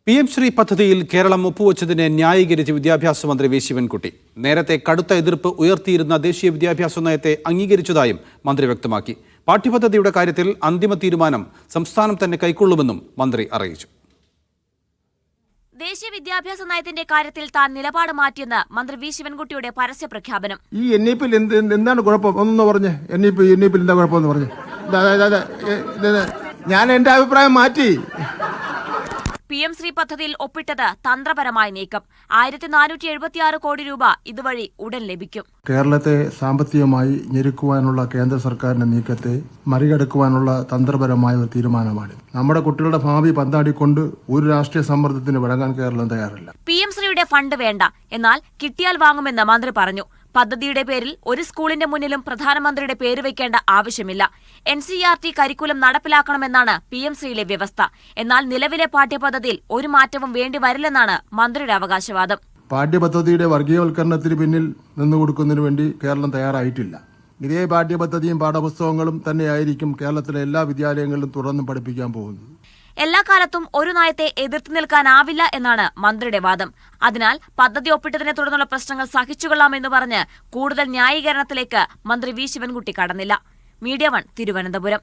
PM Shri പദ്ധതിയിൽ കേരളം ഒപ്പുവെച്ചതിനെ ന്യായീകരിച്ച് വിദ്യാഭ്യാസ മന്ത്രി വി ശിവൻകുട്ടി. നേരത്തെ കടുത്ത എതിർപ്പ് ഉയർത്തിയിരുന്ന ദേശീയ വിദ്യാഭ്യാസ നയത്തെ അംഗീകരിച്ചതായും മന്ത്രി വ്യക്തമാക്കി. പാഠ്യപദ്ധതിയുടെ കാര്യത്തിൽ അന്തിമ തീരുമാനം സംസ്ഥാനം തന്നെ കൈക്കൊള്ളുമെന്നും മന്ത്രി അറിയിച്ചു. ദേശീയ വിദ്യാഭ്യാസ നയത്തിന്റെ കാര്യത്തിൽ താൻ നിലപാട് മാറ്റിയെന്ന് മന്ത്രി വി ശിവൻകുട്ടിയുടെ പരസ്യ പ്രഖ്യാപനം. ഈ NEP എന്താണ് കുഴപ്പം ഒന്ന് പറഞ്ഞേ. NEP എന്താ കുഴപ്പമെന്ന് പറഞ്ഞേ. ഞാൻ എന്റെ അഭിപ്രായം മാറ്റി. PM ശ്രീ പദ്ധതിയിൽ ഒപ്പിട്ടത് തന്ത്രപരമായ നീക്കം. 1476 കോടി രൂപ ഇതുവഴി ഉടൻ ലഭിക്കും. കേരളത്തെ സാമ്പത്തികമായി ഞെരുക്കുവാനുള്ള കേന്ദ്ര സർക്കാരിന്റെ നീക്കത്തെ മറികടക്കുവാനുള്ള തന്ത്രപരമായ ഒരു തീരുമാനമാണ്. നമ്മുടെ കുട്ടികളുടെ ഭാവി പന്താടിക്കൊണ്ട് ഒരു രാഷ്ട്രീയ സമ്മർദ്ദത്തിന് വഴങ്ങാൻ കേരളം തയ്യാറല്ല. PM ശ്രീയുടെ ഫണ്ട് വേണ്ട, എന്നാൽ കിട്ടിയാൽ വാങ്ങുമെന്ന് മന്ത്രി പറഞ്ഞു. പദ്ധതിയുടെ പേരിൽ ഒരു സ്കൂളിന്റെ മുന്നിലും പ്രധാനമന്ത്രിയുടെ പേര് വയ്ക്കേണ്ട ആവശ്യമില്ല. NCERT കരിക്കുലം നടപ്പിലാക്കണമെന്നാണ് PM ശ്രീയിലെ വ്യവസ്ഥ. എന്നാൽ നിലവിലെ പാഠ്യപദ്ധതിയിൽ ഒരു മാറ്റവും വേണ്ടി വരില്ലെന്നാണ് മന്ത്രിയുടെ അവകാശവാദം. പാഠ്യപദ്ധതിയുടെ വർഗീയവൽക്കരണത്തിന് പിന്നിൽ നിന്നുകൊടുക്കുന്നതിന് വേണ്ടി കേരളം തയ്യാറായിട്ടില്ല. ഇതേ പാഠ്യപദ്ധതിയും പാഠപുസ്തകങ്ങളും തന്നെയായിരിക്കും കേരളത്തിലെ എല്ലാ വിദ്യാലയങ്ങളിലും തുടർന്നും പഠിപ്പിക്കാൻ പോകുന്നത്. എല്ലാ കാലത്തും ഒരു നയത്തെ എതിർത്ത് നിൽക്കാനാവില്ല എന്നാണ് മന്ത്രിയുടെ വാദം. അതിനാൽ പദ്ധതി ഒപ്പിട്ടതിനെ തുടർന്നുള്ള പ്രശ്നങ്ങൾ സഹിച്ചുകൊള്ളാമെന്ന് പറഞ്ഞ് കൂടുതൽ ന്യായീകരണത്തിലേക്ക് മന്ത്രി വി ശിവൻകുട്ടി കടന്നില്ല. മീഡിയ 1 തിരുവനന്തപുരം.